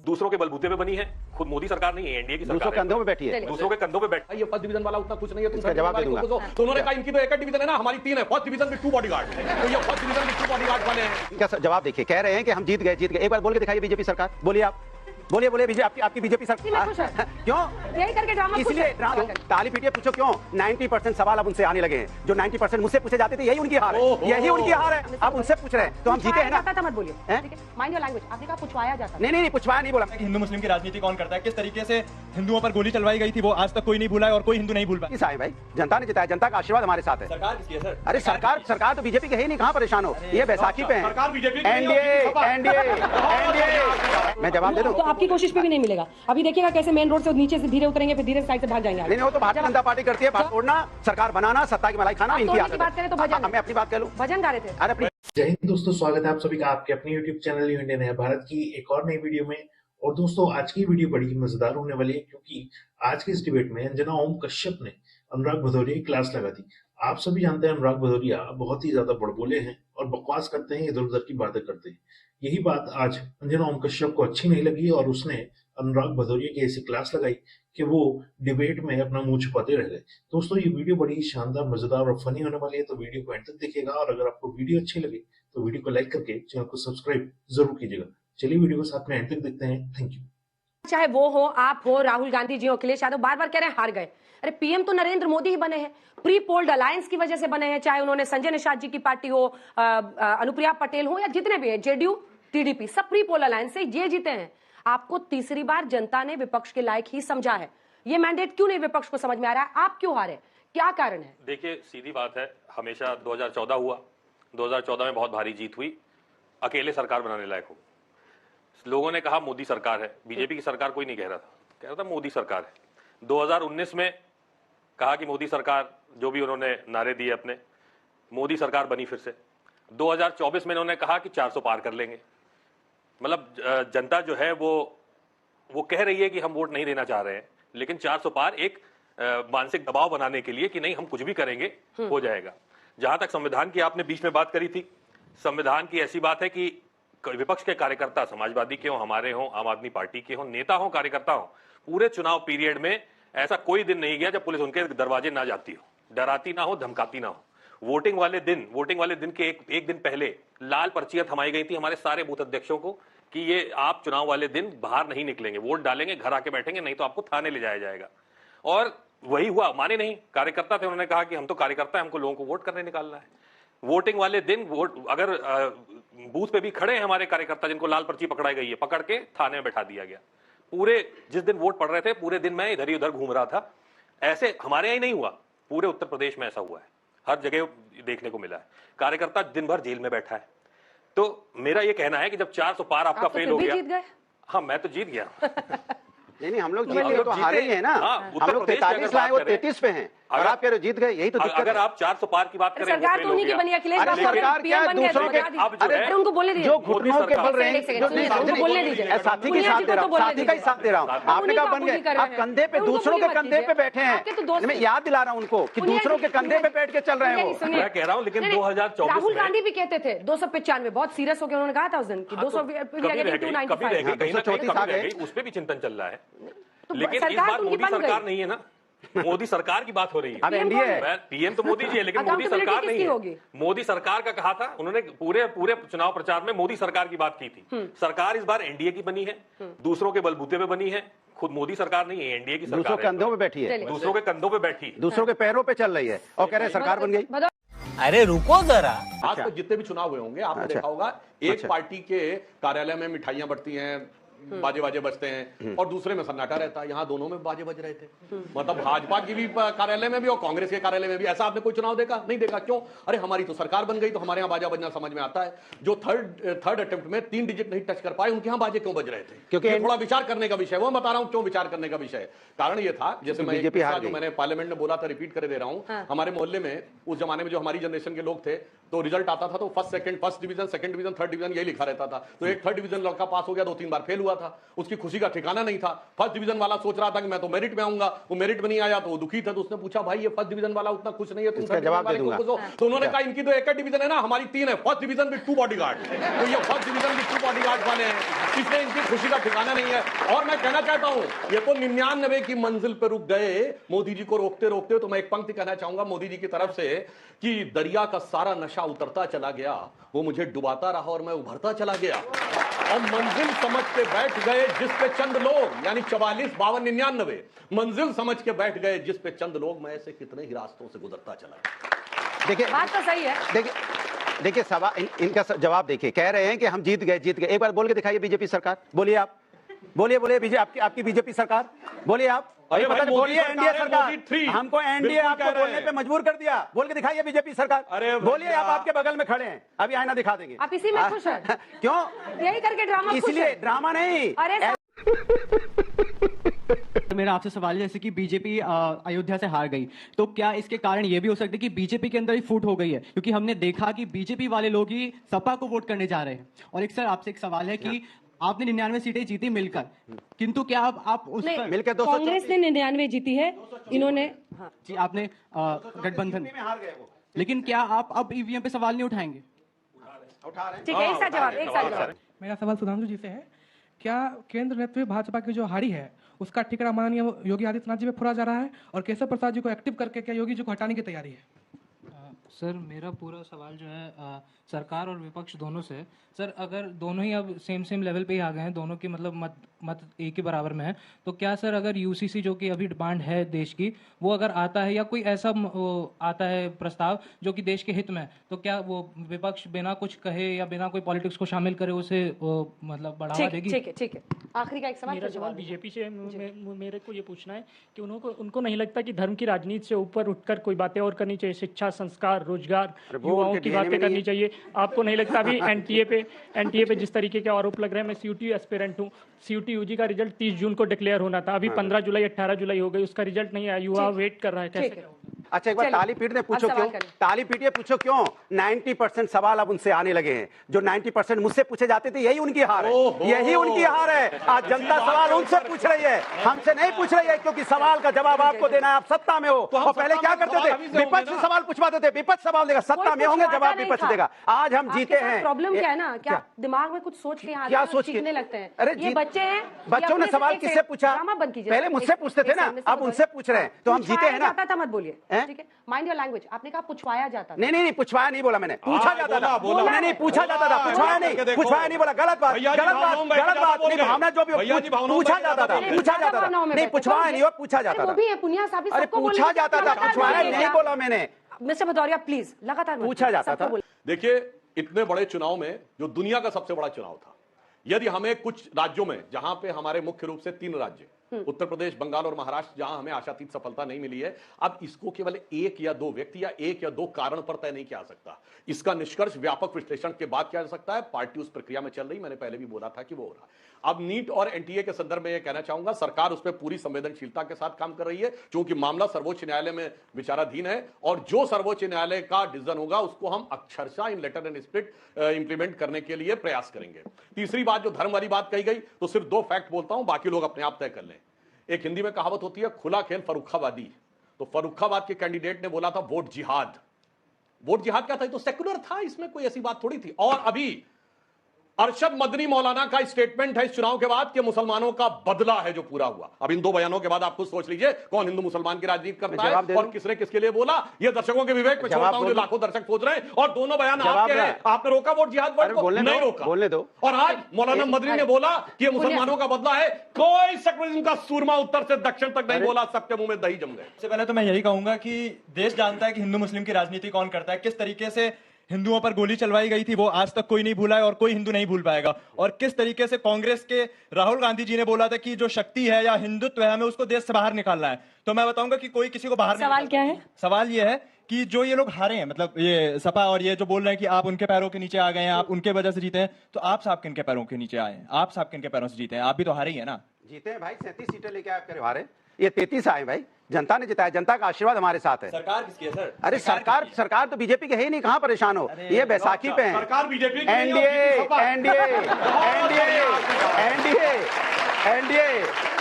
दूसरों के बलबूते पे बनी है, खुद मोदी सरकार नहीं है, एनडीए की सरकार दूसरों के कंधों पे बैठी है, दूसरों के कंधों पे बैठी। ये फर्स्ट डिवीजन वाला उतना कुछ नहीं है, इसका जवाब दे दूंगा। तो उन्होंने कहा इनकी तो एक डिवीजन है ना, हमारी 3 है, फर्स्ट डिवीजन में 2 बॉडीगार्ड, तो ये फर्स्ट डिवीजन में 2 बॉडीगार्ड वाले हैं। इनका जवाब देखिए, कह रहे हैं कि हम जीत गए। एक बार बोल के दिखाइए बीजेपी सरकार, बोलिए आप, बोलिए बीजेपी, आपकी बीजेपी सरकार क्यों यही करके ड्रामा इसलिए ताली पीटिए, पूछो क्यों 90% सवाल अब उनसे आने लगे हैं। जो 90% मुझसे पूछे जाते थे, यही उनकी हार है, यही उनकी हार है। अब उनसे पूछ रहे हैं तो हम जीते हैं ना। मत बोलिए, माइंड योर लैंग्वेज। आपने कहा पूछवाया जाता, नहीं पूछवाया नहीं बोला। हिंदू मुस्लिम की राजनीति कौन करता है, किस तरीके से हिंदुओं पर गोली चलवाई गई थी, वो आज तक कोई नहीं भूला है और कोई हिंदू नहीं भूल पाया। किस आए भाई, जनता ने जिताया, जनता का आशीर्वाद हमारे साथ है। सरकार किसकी है सर? अरे सरकार तो बीजेपी के है ही नहीं, कहाँ परेशान हो, ये बैसाखी पे है। सरकार बीजेपी की एनडीए। मैं जवाब दे दूं तो आपकी कोशिश पे भी नहीं मिलेगा। अभी देखिएगा कैसे मेन रोड से नीचे से धीरे उतरेंगे, फिर धीरे साइड से भाग जाएंगे। नहीं वो तो भारतीय जनता पार्टी करती है, बात छोड़ना, सरकार बनाना, सत्ता की मलाई खाना इनकी आदत बात करें तो भजन, मैं अपनी बात कह लूं, भजन गा रहे थे। अरे अपनी जय हिंद दोस्तों, स्वागत है आप सभी का आपके अपने YouTube चैनल इंडियन है भारत की एक और नई वीडियो में। और दोस्तों आज की वीडियो बड़ी ही मजेदार होने वाली है, क्योंकि आज के इस डिबेट में अंजना ओम कश्यप ने अनुराग भदौरिया की क्लास लगा दी। आप सभी जानते हैं अनुराग भदौरिया बहुत ही ज्यादा बड़बोले हैं और बकवास करते हैं, इधर उधर की बातें करते हैं। यही बात आज अंजना ओम कश्यप को अच्छी नहीं लगी और उसने अनुराग भदौरिया की ऐसी क्लास लगाई कि वो डिबेट में अपना मुंह छुपाते रह गए। दोस्तों ये वीडियो बड़ी शानदार, मजेदार और फनी होने वाली है, तो वीडियो को एंड तक देखिएगा। और अगर आपको वीडियो अच्छी लगे तो वीडियो को लाइक करके चैनल को सब्सक्राइब जरूर कीजिएगा। चलिए वीडियो को साथ में एंड तक देखते हैं। Thank you. चाहे वो हो, आप हो, राहुल गांधी जी हो, अखिलेश यादव बार बार कह रहे हैं हार गए। अरे पीएम तो नरेंद्र मोदी ही बने हैं, प्री पोल्ड अलायंस की वजह से बने हैं। चाहे उन्होंने संजय निषाद जी की पार्टी हो, अनुप्रिया पटेल हो, या जितने भी हैं, जेडीयू, टीडीपी, सब प्री पोल अलायंस से ये जीते हैं। आपको तीसरी बार जनता ने विपक्ष के लायक ही समझा है। ये मैंडेट क्यों नहीं विपक्ष को समझ में आ रहा है? आप क्यों हारे, क्या कारण है? देखिए सीधी बात है, हमेशा 2014 हुआ, 2014 में बहुत भारी जीत हुई, अकेले सरकार बनाने लायक हो। लोगों ने कहा मोदी सरकार है, बीजेपी की सरकार कोई नहीं कह रहा था, कह रहा था मोदी सरकार है। 2019 में कहा कि मोदी सरकार, जो भी उन्होंने नारे दिए अपने, मोदी सरकार बनी फिर से। 2024 में उन्होंने कहा कि 400 पार कर लेंगे। मतलब जनता जो है वो कह रही है कि हम वोट नहीं देना चाह रहे हैं, लेकिन 400 पार एक मानसिक दबाव बनाने के लिए कि नहीं हम कुछ भी करेंगे हो जाएगा। जहां तक संविधान की आपने बीच में बात करी थी, संविधान की ऐसी बात है कि विपक्ष के कार्यकर्ता समाजवादी के हों, हमारे हों, आम आदमी पार्टी के हों, नेता हों, कार्यकर्ता हों, पूरे चुनाव पीरियड में ऐसा कोई दिन नहीं गया जब पुलिस उनके दरवाजे ना जाती हो, डराती ना हो, धमकाती ना हो। वोटिंग वाले दिन के एक दिन पहले लाल पर्चियां थमाई गई थी हमारे सारे बूथ अध्यक्षों को कि ये आप चुनाव वाले दिन बाहर नहीं निकलेंगे, वोट डालेंगे, घर आके बैठेंगे, नहीं तो आपको थाने ले जाया जाएगा। और वही हुआ, माने नहीं, कार्यकर्ता थे, उन्होंने कहा कि हम तो कार्यकर्ता हैं, हमको लोगों को वोट करने निकालना है। वोटिंग वाले दिन वोट, अगर बूथ पे भी खड़े हैं हमारे कार्यकर्ता जिनको लाल पर्ची पकड़ाई गई है, पकड़ के थाने में बैठा दिया गया। पूरे जिस दिन वोट पड़ रहे थे, पूरे दिन मैं इधर ही उधर घूम रहा था। ऐसे हमारे यहां नहीं हुआ, पूरे उत्तर प्रदेश में ऐसा हुआ है, हर जगह देखने को मिला है। कार्यकर्ता दिन भर जेल में बैठा है। तो मेरा ये कहना है कि जब 400 पार आपका फेल हो गया, हाँ मैं तो जीत गया। नहीं हम लोग जीत गए तो हारे ही है ना। हम लोग 43 लाए, वो 33 पे हैं, और आप कह रहे हो जीत गए, यही तो दिक्कत है। अगर आप 400 पार की बात करें, सरकार तो उन्हीं की बनी, अखिलेश बाबू सरकार क्या दूसरों के, अरे उनको बोलने दीजिए, जो घुटनों के बल रहे हैं, बोलने दीजिए, साथी का साथ दे रहा हूँ, साथी का ही साथ दे रहा हूँ। आपने कहा बन गए, आप कंधे पे, दूसरों के कंधे पे बैठे हैं। मैं याद दिला रहा हूँ उनको कि दूसरों के कंधे पे बैठ के चल रहे हो। मैं कह रहा हूँ, लेकिन 2024 राहुल गांधी भी कहते थे 295, बहुत सीरियस होकर उन्होंने कहा था उस दिन कि 200 उस पर भी चिंतन चल रहा है। लेकिन इस बार मोदी सरकार नहीं है ना, मोदी सरकार की बात हो रही है। अब एनडीए है, पीएम तो मोदी जी है, लेकिन मोदी सरकार नहीं है। मोदी सरकार का कहा था उन्होंने, पूरे चुनाव प्रचार में मोदी सरकार की बात की थी। सरकार इस बार एनडीए की बनी है, दूसरों के बलबूते पे बनी है, खुद मोदी सरकार नहीं है, एनडीए की सरकार। दूसरों के कंधों पे बैठी है, दूसरों के कंधों पे बैठी, दूसरों के पैरों पे चल रही है और कह रहे सरकार बन गई। अरे रुको जरा, आज तक जितने भी चुनाव हुए होंगे आपने देखा होगा, एक पार्टी के कार्यालय में मिठाइयां बढ़ती हैं, बाजे बाजे बजते हैं, और दूसरे में सन्नाटा रहता है। यहाँ दोनों में बाजे बज रहे थे। मतलब भाजपा की भी कार्यालय में भी और कांग्रेस के कार्यालय में भी। ऐसा आपने कोई चुनाव देखा? नहीं देखा। क्यों? अरे हमारी तो सरकार बन गई तो हमारे यहाँ बाजा बजना समझ में आता है। जो थर्ड अटेम्प्ट में 3 डिजिट नहीं टच कर पाए, उनके यहाँ बाजे क्यों बज रहे थे? क्योंकि थोड़ा विचार करने का विषय, वो बता रहा हूँ क्यों विचार करने का विषय। कारण ये था, जैसे मैंने पार्लियामेंट में बोला था, रिपीट करे दे रहा हूँ। हमारे मोहल्ले में उस जमाने में जो हमारी जनरेशन के लोग थे, तो रिजल्ट आता था तो first division, second division, third division यही लिखा रहता था। तो एक थर्ड डिवीजन लड़का पास हो गया, 2-3 बार फेल हुआ हुआ था, उसकी खुशी का ठिकाना नहीं था। फर्स्ट डिवीजन वाला सोच रहा था कि मैं तो मेरिट में आऊंगा, वो मेरिट में नहीं आया तो वो दुखी था। तो उसने पूछा भाई ये फर्स्ट डिवीजन वाला उतना खुश नहीं है, तुम जवाब दे दूंगा। तो उन्होंने कहा इनकी तो एक डिवीजन है ना, हमारी 3 है, फर्स्ट डिवीजन विद 2 बॉडीगार्ड। तो ये फर्स्ट डिवीजन विद 2 बॉडीगार्ड वाले हैं, इसलिए इनकी खुशी का ठिकाना नहीं है। और मैं कहना चाहता हूं ये तो 99 की मंजिल पर रुक गए मोदी जी को रोकते रोकते। तो मैं एक पंक्ति कहना चाहूंगा मोदी जी की तरफ से कि दरिया का सारा नशा उतरता चला गया, वो मुझे डुबाता रहा और मैं उभरता चला गया। और मंजिल समझ के बैठ गए जिस पे चंद लोग, यानी 44, 52, 99 मंजिल समझ के बैठ गए जिस पे चंद लोग, मैं ऐसे कितने ही रास्तों से गुजरता चला गया। देखिए बात तो सही है। देखिए सवाल इनका जवाब देखिए, कह रहे हैं कि हम जीत गए। एक बार बोल के दिखाइए बीजेपी सरकार, बोलिए आप, बोलिए बीजेपी, आपकी बीजेपी सरकार, बोलिए आप। अरे भाई, बोलिए एनडीए सरकार, मोदी 3 हमको एनडीए आपको बोलने पे मजबूर कर दिया। बोल के दिखाइए बीजेपी सरकार, अरे बोलिए आप, आपके बगल में खड़े हैं, अभी आईना दिखा देंगे। आप इसी में खुश हैं? क्यों? यही करके ड्रामा खुश इसलिए हैं? ड्रामा नहीं। अरे मेरा आपसे सवाल है, जैसे कि बीजेपी अयोध्या से हार गई, तो क्या इसके कारण ये भी हो सकता है कि बीजेपी के अंदर ही फूट हो गई है? क्योंकि हमने देखा कि बीजेपी वाले लोग ही सपा को वोट करने जा रहे हैं। और एक सर आपसे एक सवाल है कि आपने 99 सीटें जीती मिलकर, किंतु क्या आप उस पर मिलकर कांग्रेस ने 99 जीती है, इन्होंने जी आपने गठबंधन, लेकिन क्या आप अब ईवीएम पे सवाल नहीं उठाएंगे? ठीक है, एक साथ जवाब। मेरा सवाल सुधांशु जी से है, क्या केंद्र नेतृत्व भाजपा की जो हारी है उसका ठिकाना माननीय योगी आदित्यनाथ जी पे फोड़ा जा रहा है, और केशव प्रसाद जी को एक्टिव करके क्या योगी जी को हटाने की तैयारी है? सर मेरा पूरा सवाल जो है सरकार और विपक्ष दोनों से है। सर अगर दोनों ही अब सेम लेवल पे ही आ गए हैं, दोनों की मतलब मत एक ही बराबर में है, तो क्या सर अगर यूसीसी जो कि अभी डिमांड है देश की, वो अगर आता है या कोई ऐसा आता है प्रस्ताव जो कि देश के हित में है, तो क्या वो विपक्ष बिना कुछ कहे या बिना कोई पॉलिटिक्स को शामिल करे उसे मतलब बढ़ावा देगी? ठीक है। आखिरी का एक सवाल। मेरा सवाल बीजेपी से मेरे को ये पूछना है कि उनको नहीं लगता कि धर्म की राजनीति से ऊपर उठकर कोई बातें और करनी चाहिए, शिक्षा, संस्कार, रोजगार, युवाओं की बातें करनी चाहिए? आपको नहीं लगता अभी एनटीए पे जिस तरीके के आरोप लग रहे हैं, मैं सीयूटी एस्पिरेंट हूँ, सीयूटी यूजी का रिजल्ट 30 जून को डिक्लेयर होना था, अभी 15 जुलाई 18 जुलाई हो गई, उसका रिजल्ट नहीं आया, युवा वेट कर रहा है, कैसे? अच्छा एक बार ताली पीटने पूछो क्यों, ताली पीटिए पूछो क्यों 90% सवाल अब उनसे आने लगे हैं। जो 90% मुझसे पूछे जाते थे, यही उनकी हार है, यही उनकी हार है। आज जनता सवाल उनसे पूछ रही है, हमसे नहीं पूछ रही है, क्योंकि सवाल का जवाब आपको देना है। आप सत्ता में हो, और पहले क्या करते थे, विपक्ष से सवाल पूछवाते थे, विपक्ष सवाल देगा, सत्ता में होंगे जवाब विपक्ष देगा। आज हम जीते हैं। प्रॉब्लम क्या है ना, क्या दिमाग में कुछ सोच के क्या सोच के लगते हैं? अरे ये बच्चे हैं, बच्चों ने सवाल किससे पूछा? पहले मुझसे पूछते थे ना, अब उनसे पूछ रहे हैं, तो हम जीते हैं ना। मत बोलिए, ठीक है, माइंड योर लैंग्वेज। आपने कहा पूछवाया जाता था। नहीं पुछवाया नहीं बोला मैंने, पूछा जाता था। नहीं पूछा जाता था, पूछवाया नहीं बोला। गलत बात नहीं, भावना जो भी पूछा जाता था, नहीं पूछवाया नहीं, और पूछा जाता था। अरे पूछा जाता था, पूछवाया नहीं बोला मैंने। मिस्टर भदौरिया प्लीज, लगातार पूछा जाता था। देखिए इतने बड़े चुनाव में, जो दुनिया का सबसे बड़ा चुनाव था, यदि हमें कुछ राज्यों में, जहां पे हमारे मुख्य रूप से 3 राज्य, उत्तर प्रदेश, बंगाल और महाराष्ट्र, जहां हमें आशातीत सफलता नहीं मिली है, अब इसको केवल 1 या 2 व्यक्ति या 1 या 2 कारण पर तय नहीं किया जा सकता। इसका निष्कर्ष व्यापक विश्लेषण के बाद किया जा सकता है। पार्टी उस प्रक्रिया में चल रही, मैंने पहले भी बोला था कि वो हो रहा है। अब नीट और एनटीए के संदर्भ में यह कहना चाहूंगा, सरकार उस पर पूरी संवेदनशीलता के साथ काम कर रही है, क्योंकि मामला सर्वोच्च न्यायालय में विचाराधीन है, और जो सर्वोच्च न्यायालय का डिसीजन होगा उसको हम अक्षरशः इन लेटर एंड स्पिरिट इंप्लीमेंट करने के लिए प्रयास करेंगे। तीसरी बात, जो धर्म वाली बात कही गई, तो सिर्फ 2 फैक्ट बोलता हूं, बाकी लोग अपने आप तय कर लें। एक हिंदी में कहावत होती है, खुला खेल फर्रुखाबादी। तो फर्रुखाबाद के कैंडिडेट ने बोला था वोट जिहाद। वोट जिहाद क्या था? तो सेक्युलर था, इसमें कोई ऐसी बात थोड़ी थी। और अभी अरशद मदनी मौलाना का स्टेटमेंट है इस चुनाव के बाद कि मुसलमानों का बदला है जो पूरा हुआ। अब इन 2 बयानों के बाद आप खुद सोच लीजिए कौन हिंदू मुसलमान की राजनीति करता है और किसने किसके लिए बोला। ये दर्शकों के विवेक में छोड़ता हूं, जो लाखों दर्शक सोच रहे हैं, और दोनों बयान आपके हैं। आपने रोका वोट जिहाद वर्ड को? नहीं रोका, बोलने दो। और आज मौलाना मदनी ने बोला कि ये मुसलमानों का बदला है। कोई सेक्युलरिज्म का सूरमा उत्तर से दक्षिण तक नहीं बोला, सबके मुंह में दही जम गए। सबसे पहले तो मैं यही कहूंगा कि देश जानता है कि हिंदू मुस्लिम की राजनीति कौन करता है, किस तरीके से हिंदुओं पर गोली चलवाई गई थी वो आज तक कोई नहीं भूला है और कोई हिंदू नहीं भूल पाएगा। और किस तरीके से कांग्रेस के राहुल गांधी जी ने बोला था कि जो शक्ति है या हिंदुत्व है हमें उसको देश से बाहर निकालना है। तो मैं बताऊंगा कि कोई किसी को बाहर नहीं। सवाल क्या है? सवाल ये है कि जो ये लोग हारे हैं, मतलब ये सपा और ये जो बोल रहे हैं कि आप उनके पैरों के नीचे आ गए हैं, आप उनके वजह से जीते हैं, तो आप साहब किनके पैरों के नीचे आए हैं? आप साहब किनके पैरों से जीते हैं? आप भी तो हारे ही है ना। जीते हैं भाई, 37 सीटें लेके आप हारे, ये 33 आए भाई। जनता ने जिताया, जनता का आशीर्वाद हमारे साथ है। सरकार किसकी है सर? अरे सरकार तो बीजेपी की है ही नहीं, कहां परेशान हो, ये बैसाखी पे है। सरकार बीजेपी की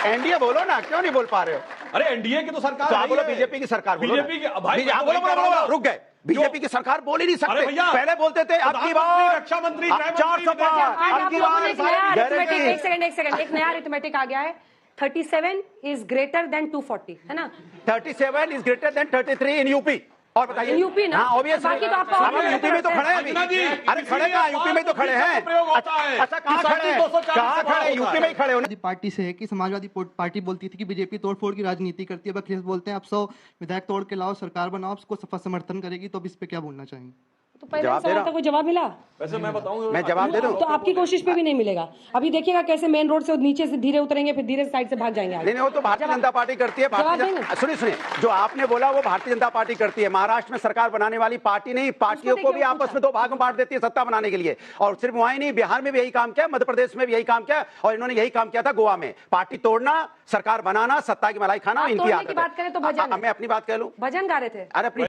एनडीए बोलो ना, क्यों नहीं बोल पा रहे हो? अरे एनडीए की तो सरकार तो है आप ही बोलो है। बीजेपी की सरकार बोलो ना। बीजेपी की भाई आप बोलो, रुक गए। बीजेपी की सरकार बोल ही नहीं सकते, पहले बोलते थे अब की बार रक्षा मंत्री 400 पार, अब की बार एक सेकंड एक नया अरिथमेटिक आ गया है। 37 इज ग्रेटर देन 240, है ना? 37 is greater than 33 in UP. और बताइए यूपी ना, हाँ, ऑब्वियस बाकी तो आपका हम यूपी में तो खड़े हैं अभी। अरे खड़े कहाँ, यूपी में तो खड़े हैं। अच्छा कहाँ खड़े हैं, कहाँ खड़े, यूपी में ही खड़े हो। पार्टी से है कि समाजवादी पार्टी बोलती थी कि बीजेपी तोड़फोड़ की राजनीति करती है, अखिलेश बोलते हैं आप 100 विधायक तोड़ के लाओ, सरकार बनाओ, उसको सफा समर्थन करेगी, तो अब इस पे क्या बोलना चाहेंगे? तो पहले सवाल का कोई जवाब मिला? वैसे मैं बताऊं, मैं जवाब दे दूं तो आपकी कोशिश पे भी नहीं मिलेगा। अभी देखिएगा कैसे मेन रोड से नीचे से धीरे उतरेंगे, फिर धीरे साइड से भाग जाएंगे आगे। नहीं, वो तो भारतीय जनता पार्टी करती है। सुनिए, जो आपने बोला वो भारतीय जनता पार्टी करती है। महाराष्ट्र में सरकार बनाने वाली पार्टी नहीं, पार्टियों को भी आपस में दो भाग में बांट देती है सत्ता बनाने के लिए। और सिर्फ वहीं नहीं, बिहार में भी यही काम किया, मध्य प्रदेश में भी यही काम किया, और इन्होंने यही काम किया था गोवा में। पार्टी तोड़ना, सरकार बनाना, सत्ता की मलाई खाना इनकी आदत है। बात करें तो भजन, मैं अपनी बात कह लूं, भजन गा रहे थे। अरे अपनी